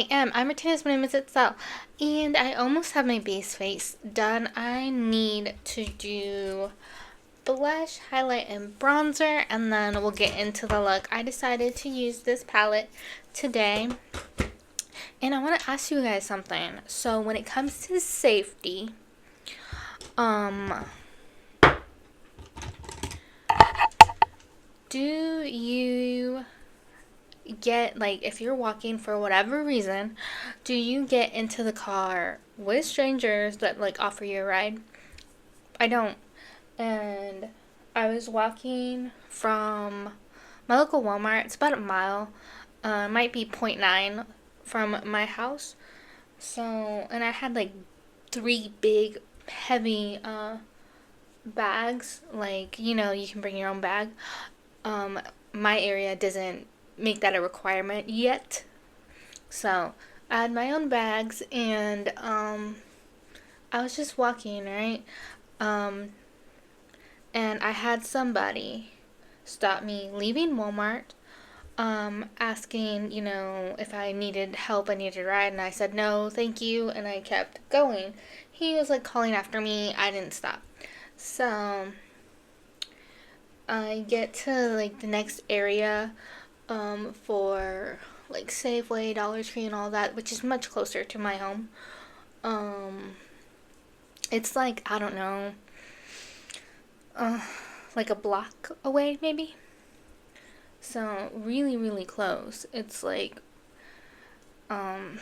I am. I'm Martinez. My name is Itzell. And I almost have my base face done. I need to do blush, highlight, and bronzer, and then we'll get into the look. I decided to use this palette today. And I want to ask you guys something. So when it comes to safety, um, do you get, like, if you're walking for whatever reason, do you get into the car with strangers that like offer you a ride? I don't. And I was walking from my local Walmart. It's about a mile. Might be point .9 from my house. So, and I had like 3 big, heavy bags. Like, you can bring your own bag. My area doesn't make that a requirement yet. So, I had my own bags and I was just walking, right? Um, and I had somebody stop me leaving Walmart, asking, if I needed help, I needed a ride, and I said no, thank you, and I kept going. He was like calling after me, I didn't stop. So I get to like the next area, for like Safeway, Dollar Tree, and all that, which is much closer to my home. Um, it's like, I don't know, uh, like a block away, maybe. So really, really close. It's like, um,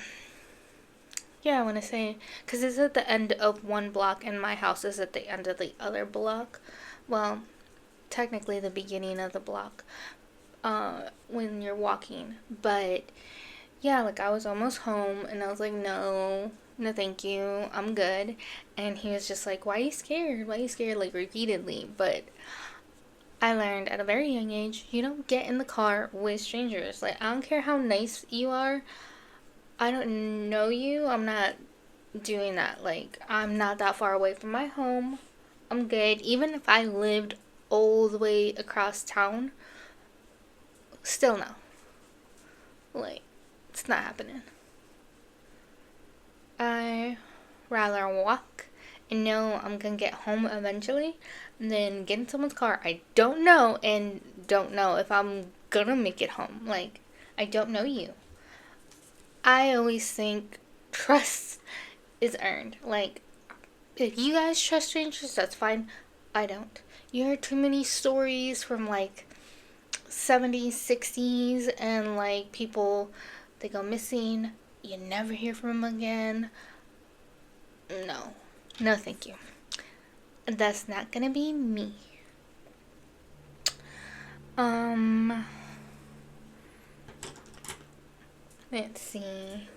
yeah, I want to say, because it's at the end of one block, and my house is at the end of the other block. Well, technically the beginning of the block, when you're walking. But yeah, like I was almost home, and I was like, no, no, thank you, I'm good. And he was just like, why are you scared? Why are you scared? Like repeatedly. But I learned at a very young age, you don't get in the car with strangers. Like, I don't care how nice you are. I don't know you. I'm not doing that. Like, I'm not that far away from my home. I'm good. Even if I lived all the way across town, still no. Like, it's not happening. I rather walk and know I'm gonna get home eventually than get in someone's car I don't know and don't know if I'm gonna make it home. Like, I don't know you. I always think trust is earned. Like, if you guys trust strangers, that's fine. I don't. You hear too many stories from like 70s, 60s, and like people, they go missing. You never hear from them again. No. No, thank you. That's not gonna be me. Um, let's see.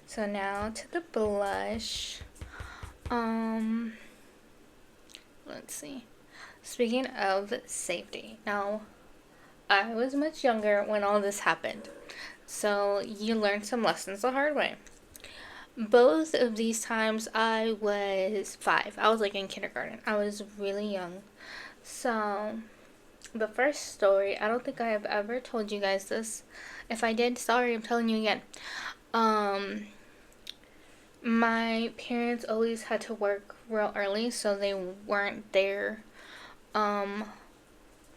So now to the blush. Um, let's see. Speaking of safety, now I was much younger when all this happened, so you learn some lessons the hard way. Both of these times I was 5. I was like in kindergarten. I was really young. So, the first story, I don't think I have ever told you guys this. If I did, sorry, I'm telling you again. Um, my parents always had to work real early, so they weren't there um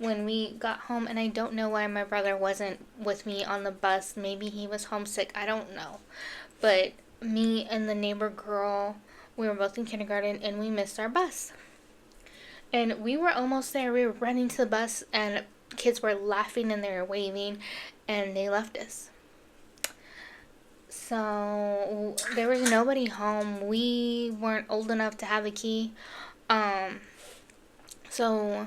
when we got home, and I don't know why my brother wasn't with me on the bus. Maybe he was homesick, I don't know. But me and the neighbor girl, we were both in kindergarten, and we missed our bus. And we were almost there. We were running to the bus, and kids were laughing and they were waving, and they left us. So there was nobody home. We weren't old enough to have a key. Um, so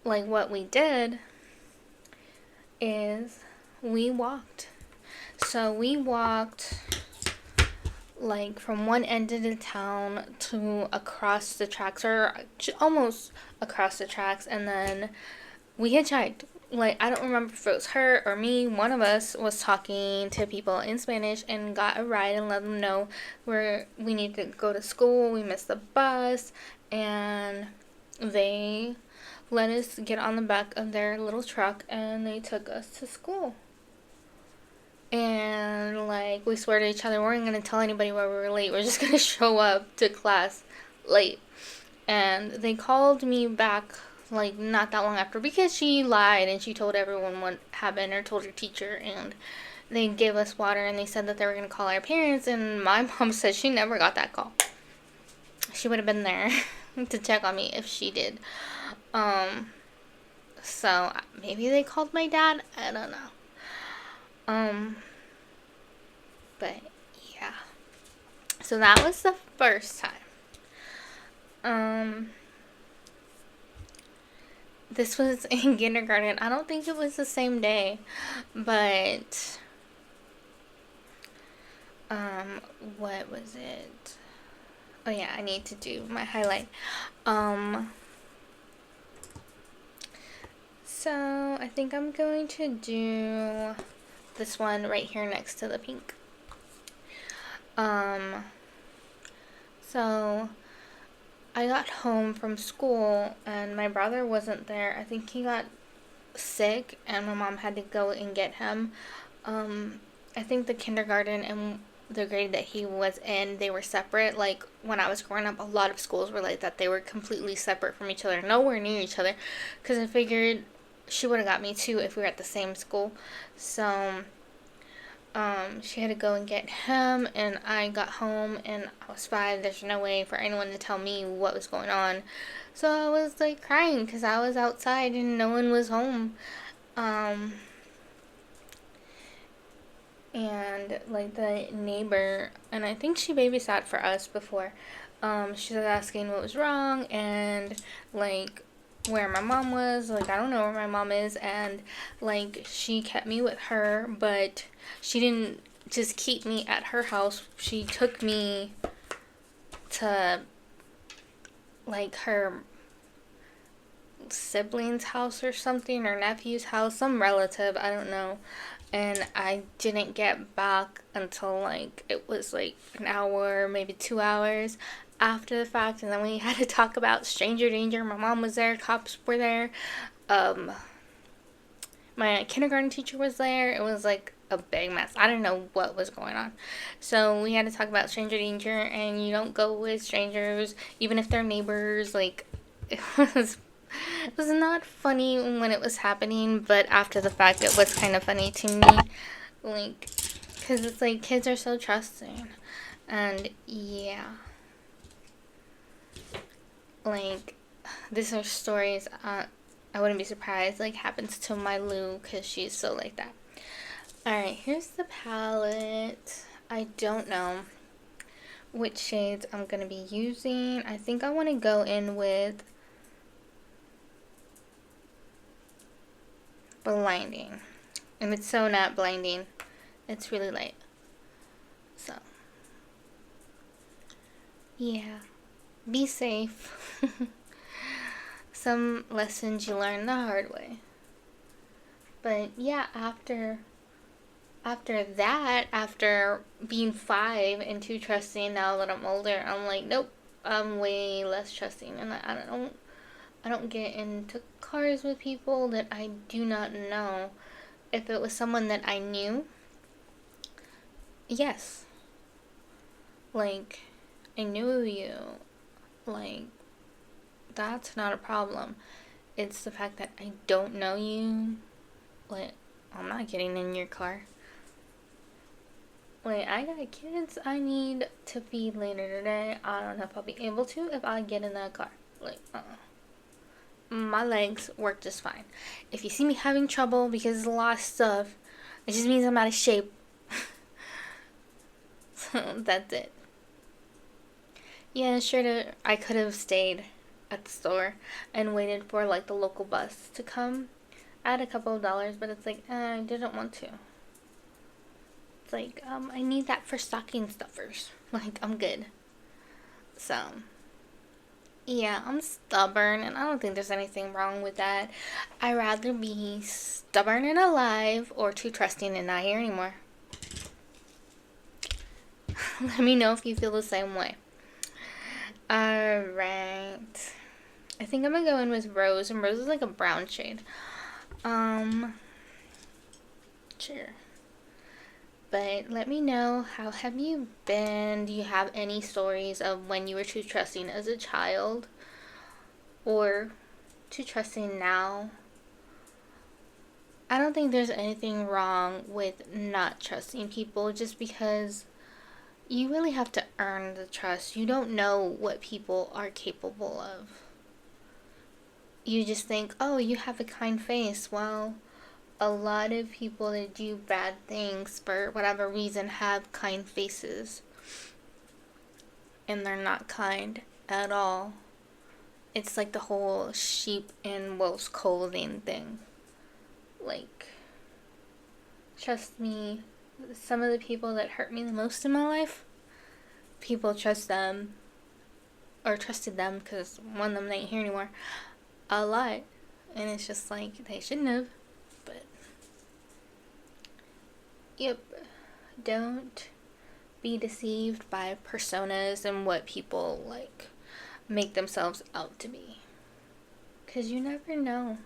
like what we did is we walked. So we walked like from one end of the town to across the tracks, or almost across the tracks, and then we hitchhiked. Like, I don't remember if it was her or me. One of us was talking to people in Spanish and got a ride and let them know we need to go to school. We missed the bus, and they let us get on the back of their little truck and they took us to school. And like we swear to each other we weren't gonna tell anybody why we were late. We're just gonna show up to class late. And they called me back like not that long after because she lied and she told everyone what happened, or told her teacher, and they gave us water and they said that they were gonna call our parents, and my mom said she never got that call. She would have been there to check on me if she did. So maybe they called my dad. I don't know. But yeah. So that was the first time. This was in kindergarten. I don't think it was the same day, but what was it? Oh yeah, I need to do my highlight. So I think I'm going to do this one right here next to the pink. So I got home from school and my brother wasn't there. I think he got sick and my mom had to go and get him. I think the kindergarten and the grade that he was in, they were separate. Like when I was growing up, a lot of schools were like that. They were completely separate from each other, nowhere near each other, because I figured she would have got me too if we were at the same school. So she had to go and get him, and I got home and I was 5. There's no way for anyone to tell me what was going on. So I was like crying because I was outside and no one was home. And like the neighbor, and I think she babysat for us before, she was asking what was wrong and like where my mom was. Like I don't know where my mom is, and like she kept me with her, but she didn't just keep me at her house. She took me to like her sibling's house or something, or nephew's house, some relative, I don't know. And I didn't get back until like it was like an hour, maybe 2 hours after the fact. And then we had to talk about stranger danger. My mom was there, cops were there, my kindergarten teacher was there. It was like a big mess. I didn't know what was going on. So we had to talk about stranger danger, and you don't go with strangers even if they're neighbors. Like it was not funny when it was happening, but after the fact it was kind of funny to me, like, because it's like kids are so trusting. And yeah, like these are stories I wouldn't be surprised like happens to my Lou, because she's so like that. Alright, here's the palette. I don't know which shades I'm gonna be using. I think I want to go in with blinding, and it's so not blinding. It's really light. So yeah, be safe. Some lessons you learn the hard way. But yeah, after that, after being 5 and too trusting, now that I'm older, I'm like, nope, I'm way less trusting, and I don't get into cars with people that I do not know. If it was someone that I knew, yes. Like, I knew you. Like, that's not a problem. It's the fact that I don't know you. Like, I'm not getting in your car. Like, I got kids I need to feed later today. I don't know if I'll be able to if I get in that car. Like, my legs work just fine. If you see me having trouble because of a lot of stuff, it just means I'm out of shape. So that's it. Yeah, sure, I could have stayed at the store and waited for like the local bus to come. I had a couple of dollars, but it's like, I didn't want to. It's like, I need that for stocking stuffers. Like, I'm good. So yeah, I'm stubborn, and I don't think there's anything wrong with that. I'd rather be stubborn and alive or too trusting and not here anymore. Let me know if you feel the same way. Alright. I think I'm gonna go in with Rose, and Rose is like a brown shade. Sure. But let me know, how have you been? Do you have any stories of when you were too trusting as a child or too trusting now? I don't think there's anything wrong with not trusting people, just because you really have to earn the trust. You don't know what people are capable of. You just think, oh, you have a kind face. Well, a lot of people that do bad things for whatever reason have kind faces, and they're not kind at all. It's like the whole sheep in wolf's clothing thing. Like, trust me, some of the people that hurt me the most in my life, people trust them, or trusted them, because one of them ain't here anymore, a lot. And it's just like, they shouldn't have. But, yep, don't be deceived by personas and what people, like, make themselves out to be. Because you never know.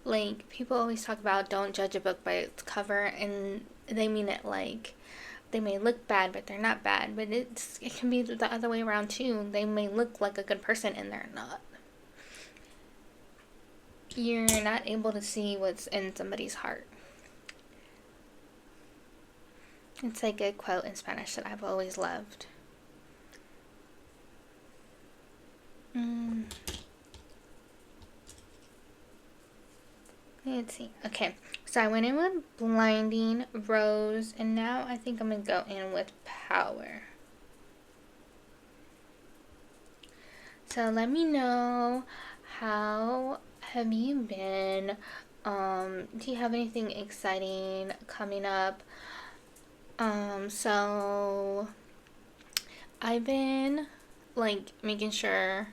Like, people always talk about don't judge a book by its cover, and they mean it like they may look bad, but they're not bad. But it can be the other way around too. They may look like a good person, and they're not. You're not able to see what's in somebody's heart. It's like a quote in Spanish that I've always loved. Let's see. Okay, so I went in with blinding, rose, and now I think I'm going to go in with power. So let me know, how have you been? Do you have anything exciting coming up? So I've been like making sure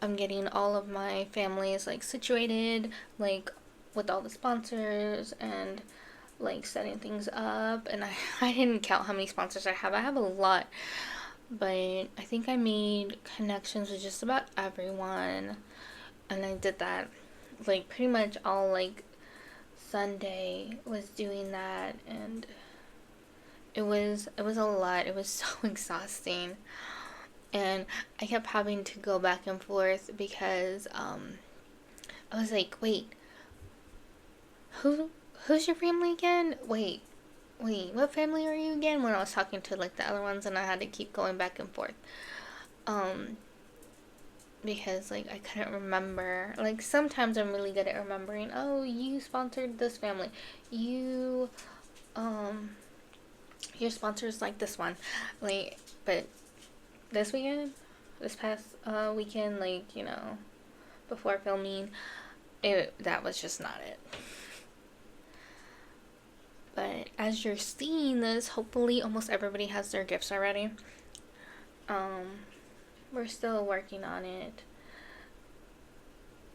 I'm getting all of my families like situated, like with all the sponsors, and like setting things up. And I didn't count how many sponsors I have. I have a lot, but I think I made connections with just about everyone, and I did that like pretty much all like Sunday was doing that, and it was a lot. It was so exhausting, and I kept having to go back and forth because I was like, wait, who's your family again? Wait, what family are you again? When I was talking to like the other ones, and I had to keep going back and forth. Because like I couldn't remember. Like sometimes I'm really good at remembering, oh, you sponsored this family. You your sponsors like this one. Like, but this past weekend, like, you know, before filming, that was just not it. But as you're seeing this, hopefully almost everybody has their gifts already. We're still working on it.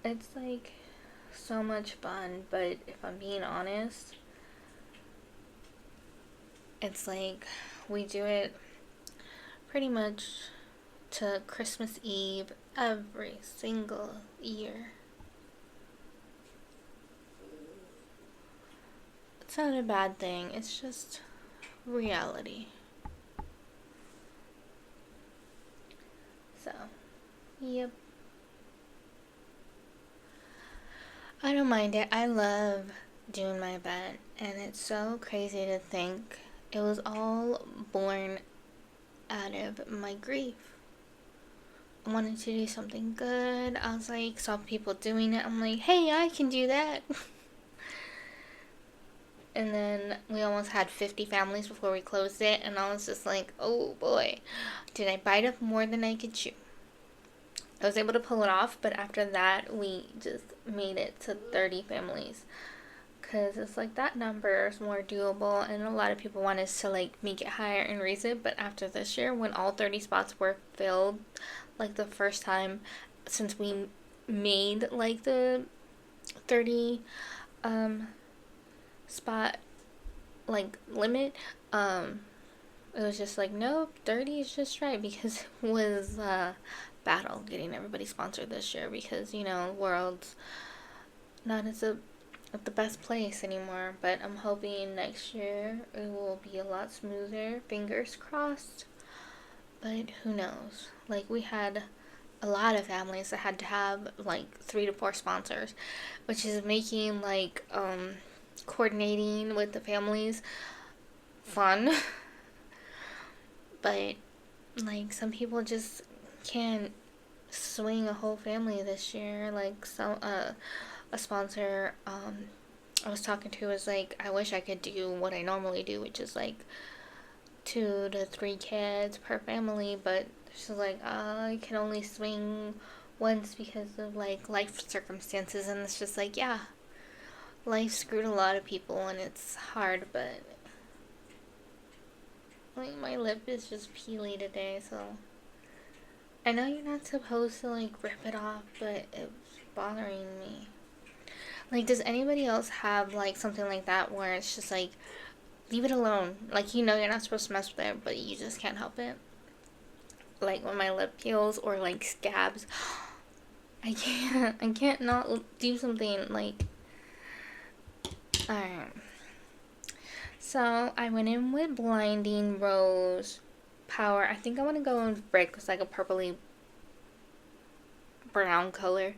It's like so much fun, but if I'm being honest, it's like we do it pretty much to Christmas Eve every single year. It's not a bad thing, it's just reality. So, yep. I don't mind it. I love doing my event, and it's so crazy to think it was all born out of my grief. I wanted to do something good. I was like, saw people doing it. I'm like, hey, I can do that. And then we almost had 50 families before we closed it, and I was just like, oh boy, did I bite off more than I could chew. I was able to pull it off, but after that, we just made it to 30 families. Because it's like that number is more doable, and a lot of people want us to like make it higher and raise it. But after this year, when all 30 spots were filled, like the first time since we made like the 30 spot like limit, it was just like, nope, 30 is just right, because it was battle getting everybody sponsored this year, because, you know, world's not as at the best place anymore, but I'm hoping next year it will be a lot smoother. Fingers crossed. But who knows? Like, we had a lot of families that had to have like 3 to 4 sponsors, which is making like coordinating with the families fun. But like, some people just can't swing a whole family this year. Like, some a sponsor I was talking to was like, I wish I could do what I normally do, which is like 2 to 3 kids per family, but she's like, I can only swing once because of like life circumstances. And it's just like, yeah, life screwed a lot of people and it's hard. But like, my lip is just peely today, so I know you're not supposed to like rip it off, but it's bothering me. Like, does anybody else have like something like that where it's just like, leave it alone? Like, you know you're not supposed to mess with it, but you just can't help it. Like, when my lip peels or like scabs, I can't not do something. Like, alright. So I went in with Blinding Rose Power. I think I want to go in Brick. It's like a purpley brown color.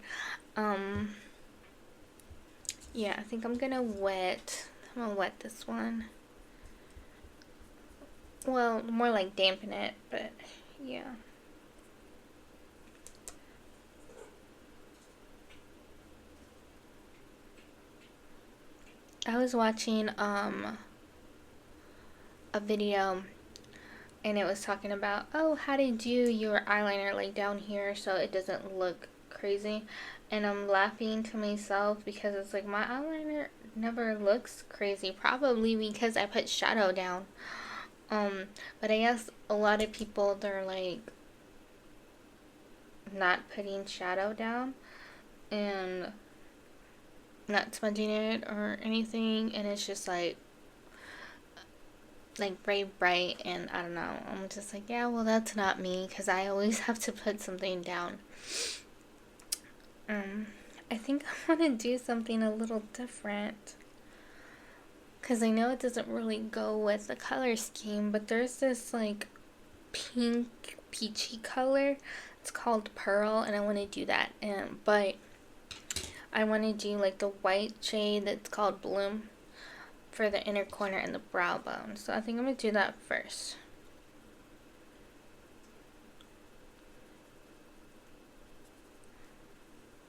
Yeah, I think I'm gonna wet this one. Well, more like dampen it, but yeah. I was watching a video, and it was talking about, oh, how to do your eyeliner like down here so it doesn't look crazy. And I'm laughing to myself because it's like, my eyeliner never looks crazy, probably because I put shadow down. But I guess a lot of people, they're like not putting shadow down and not smudging it or anything, and it's just like bright, and I don't know, I'm just like, yeah, well, that's not me, because I always have to put something down. I think I want to do something a little different, because I know it doesn't really go with the color scheme, but there's this like pink peachy color. It's called Pearl, and I want to do that. But I want to do like the white shade that's called Bloom for the inner corner and the brow bone. So I think I'm going to do that first.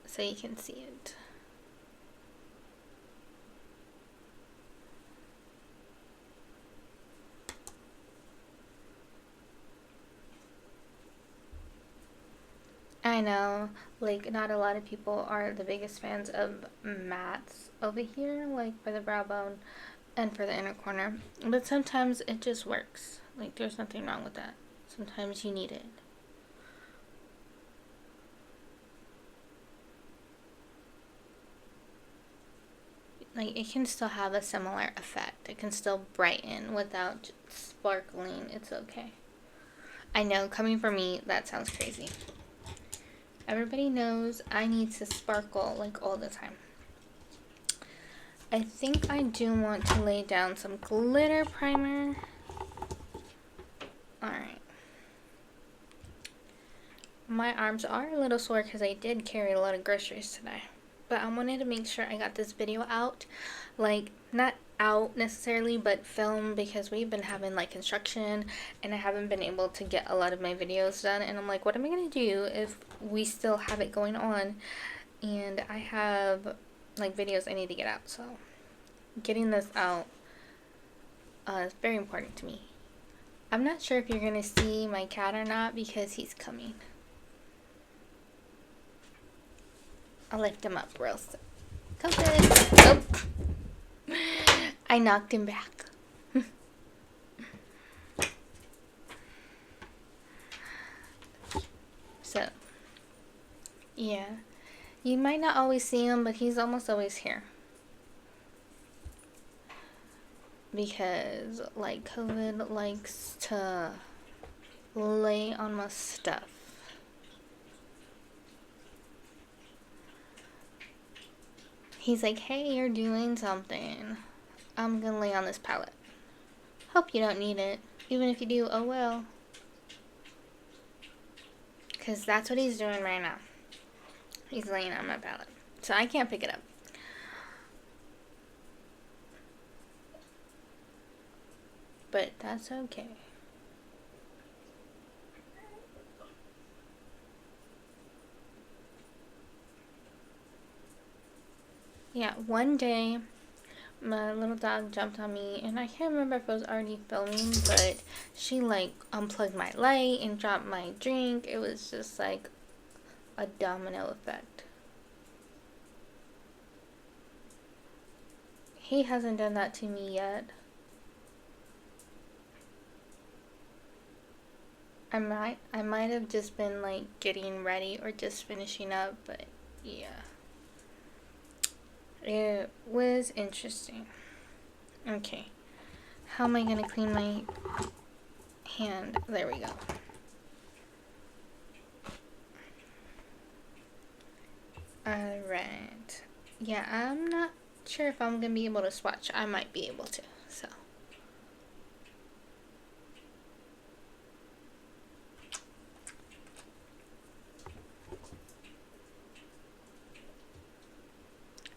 So you can see it. I know, like, not a lot of people are the biggest fans of mattes over here, like for the brow bone and for the inner corner. But sometimes it just works. Like, there's nothing wrong with that. Sometimes you need it. Like, it can still have a similar effect. It can still brighten without sparkling. It's okay. I know, coming from me, that sounds crazy. Everybody knows I need to sparkle like all the time. I think I do want to lay down some glitter primer. Alright. My arms are a little sore because I did carry a lot of groceries today. But I wanted to make sure I got this video out. Like, not out necessarily, but film, because we've been having like construction and I haven't been able to get a lot of my videos done. And I'm like, what am I going to do if we still have it going on and I have like videos I need to get out? So getting this out is very important to me. I'm not sure if you're going to see my cat or not because he's coming. I'll lift him up real soon. Come good. Oh. I knocked him back. So, yeah. You might not always see him, but he's almost always here. Because, like, COVID likes to lay on my stuff. He's like, hey, you're doing something. I'm gonna lay on this pallet. Hope you don't need it. Even if you do, oh well. Because that's what he's doing right now. He's laying on my pallet. So I can't pick it up. But that's okay. Yeah, one day my little dog jumped on me, and I can't remember if it was already filming, but she like unplugged my light and dropped my drink. It was just like a domino effect. He hasn't done that to me yet. I might have just been like getting ready or just finishing up, but yeah. It was interesting. Okay. How am I gonna clean my hand? There we go. Alright. Yeah, I'm not sure if I'm gonna be able to swatch. I might be able to, so.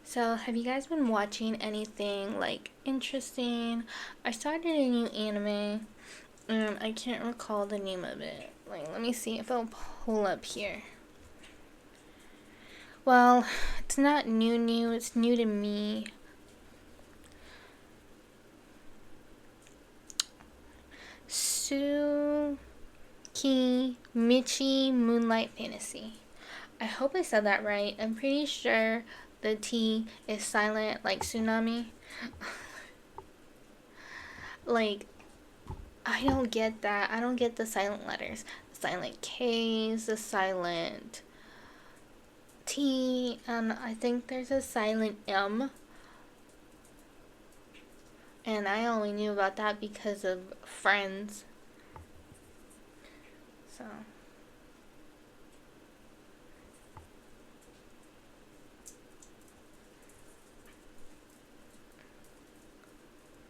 So, have you guys been watching anything like interesting? I started a new anime. I can't recall the name of it. Like, let me see if it'll pull up here. Well, it's not new, it's new to me. Tsuki Michi Moonlight Fantasy. I hope I said that right. I'm pretty sure the T is silent like tsunami. Like, I don't get that. I don't get the silent letters. The silent K's, the silent T, and I think there's a silent M. And I only knew about that because of Friends. So.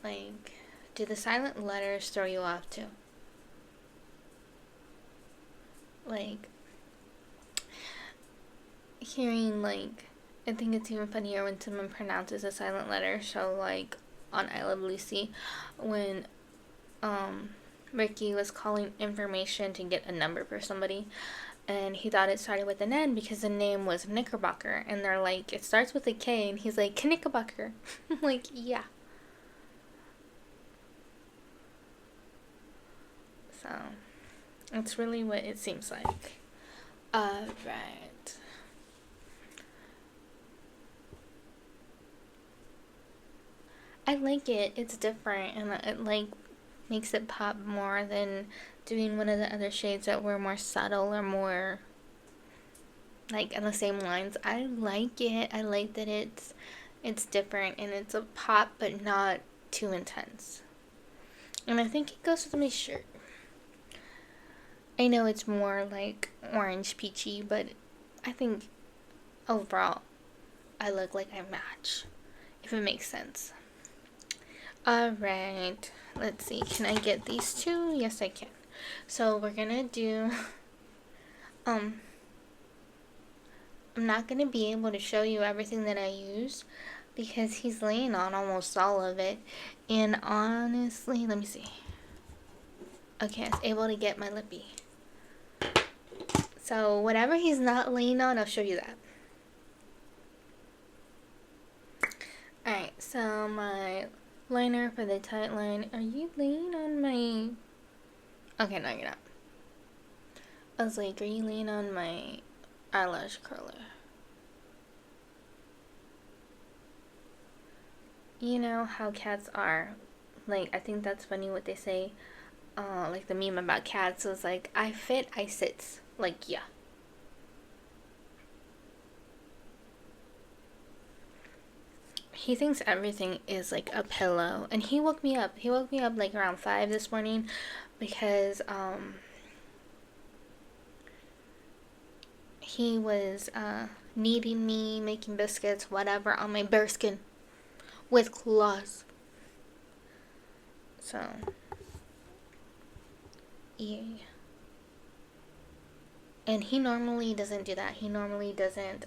Like, do the silent letters throw you off too? Like, hearing, like, I think it's even funnier when someone pronounces a silent letter. So, like, on I Love Lucy, when, Ricky was calling information to get a number for somebody, and he thought it started with an N because the name was Knickerbocker, and they're like, it starts with a K, and he's like, Knickerbocker. Like, yeah. So, it's really what it seems like. Right. I like it. It's different, and it, like, makes it pop more than doing one of the other shades that were more subtle or more, like, on the same lines. I like it. I like that it's different, and it's a pop, but not too intense. And I think it goes with my shirt. I know it's more like orange peachy, but I think overall I look like I match, if it makes sense. Alright, let's see. Can I get these two? Yes, I can. So we're gonna do, I'm not gonna be able to show you everything that I use because he's laying on almost all of it. And honestly, let me see. Okay, I was able to get my lippy. So whatever he's not laying on, I'll show you that. Alright, so my liner for the tight line. Are you laying on my... Okay, no, you're not. I was like, are you laying on my eyelash curler? You know how cats are. Like, I think that's funny what they say. Like the meme about cats was like, I fit, I sits. Like, yeah. He thinks everything is like a pillow, and he woke me up like around 5 this morning because he was kneading me, making biscuits, whatever, on my bearskin with claws. So, yeah. And he normally doesn't do that. He normally doesn't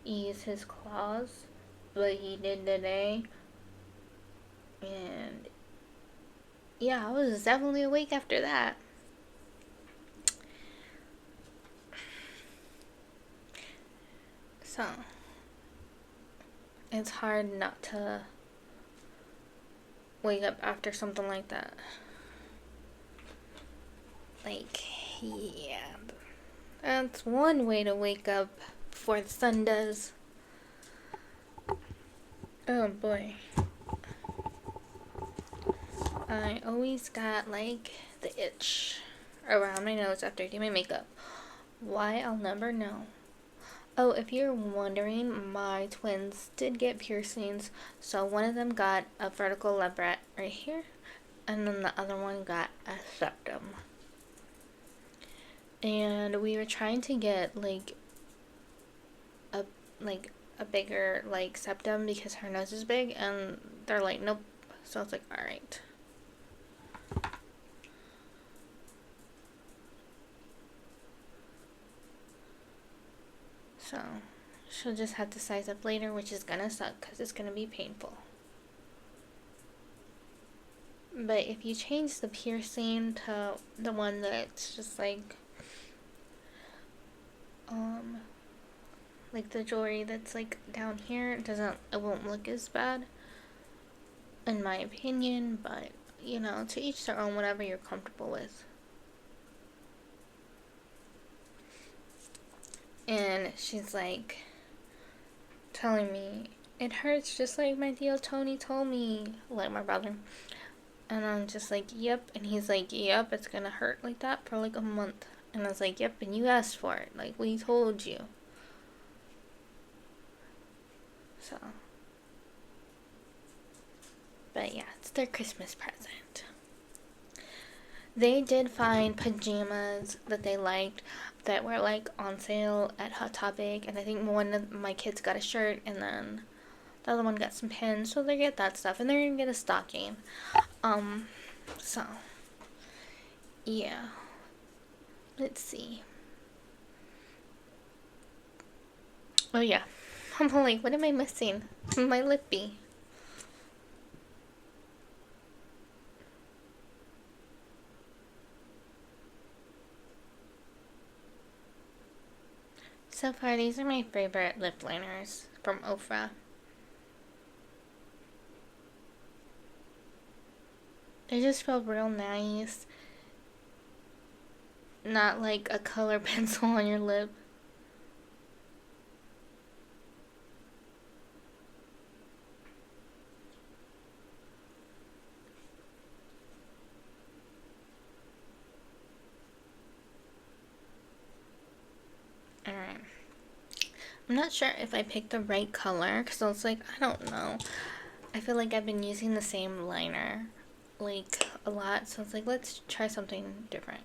use his claws, but he did today. And yeah, I was definitely awake after that. So, it's hard not to wake up after something like that. Like, yeah. That's one way to wake up before the sun does. Oh boy. I always got like the itch around my nose after I do my makeup. Why, I'll never know. Oh, if you're wondering, my twins did get piercings. So one of them got a vertical labret right here, and then the other one got a septum. And we were trying to get like a bigger like septum because her nose is big, and they're like, nope. So I was like, all right. So she'll just have to size up later, which is gonna suck because it's gonna be painful. But if you change the piercing to the one that's just like the jewelry that's like down here, it won't look as bad, in my opinion. But you know, to each their own, whatever you're comfortable with. And she's like telling me, it hurts just like my Theo Tony told me, like my brother. And I'm just like, yep. And he's like, yep, it's gonna hurt like that for like a month. And I was like, yep, and you asked for it. Like, we told you. So. But yeah, it's their Christmas present. They did find pajamas that they liked that were like on sale at Hot Topic. And I think one of my kids got a shirt, and then the other one got some pins. So they get that stuff. And they're gonna get a stocking. So. Yeah. Let's see. Oh yeah. I'm like, what am I missing? My lippy. So far, these are my favorite lip liners from Ofra. They just feel real nice. Not like a color pencil on your lip. Alright. I'm not sure if I picked the right color, because I was like, I don't know. I feel like I've been using the same liner, like, a lot. So it's like, let's try something different.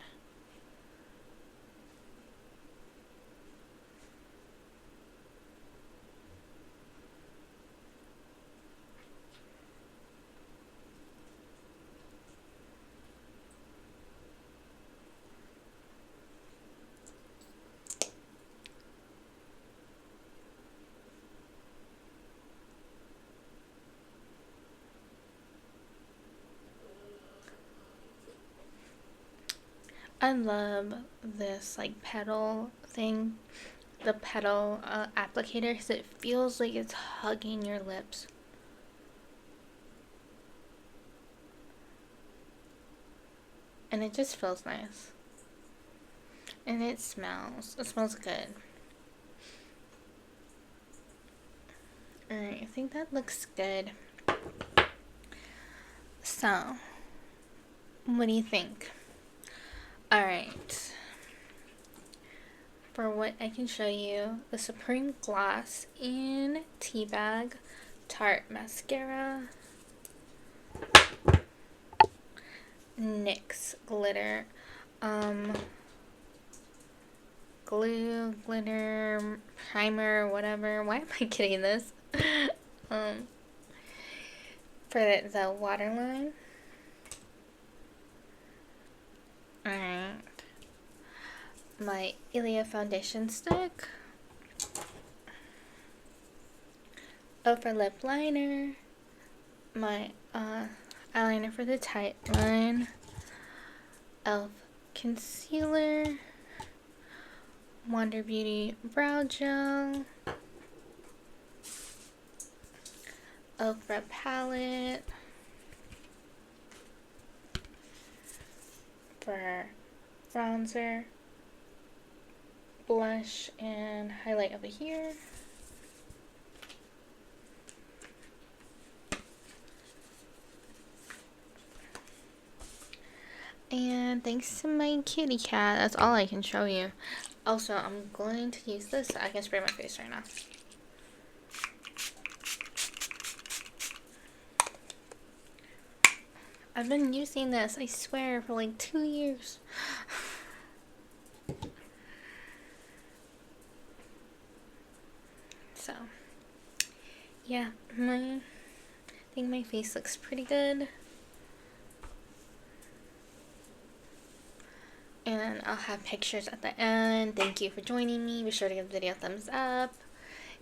I love this like petal thing, the petal applicator, because it feels like it's hugging your lips. And it just feels nice. And it smells good. Alright, I think that looks good. So, what do you think? Alright. For what I can show you, the Supreme Gloss in Teabag Tarte Mascara, NYX Glitter glue, glitter, primer, whatever. Why am I getting this? um, for the waterline. Alright. My Ilia foundation stick. Oh, for lip liner. My eyeliner for the tight line. Elf concealer. Wonder Beauty brow gel. Okra palette. For bronzer, blush, and highlight over here. And thanks to my kitty cat, that's all I can show you. Also, I'm going to use this so I can spray my face right now. I've been using this, I swear, for like 2 years. So, yeah, I think my face looks pretty good. And I'll have pictures at the end. Thank you for joining me. Be sure to give the video a thumbs up.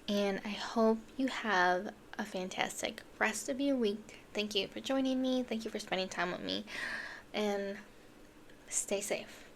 And I hope you have a fantastic rest of your week. Thank you for joining me. Thank you for spending time with me. And stay safe.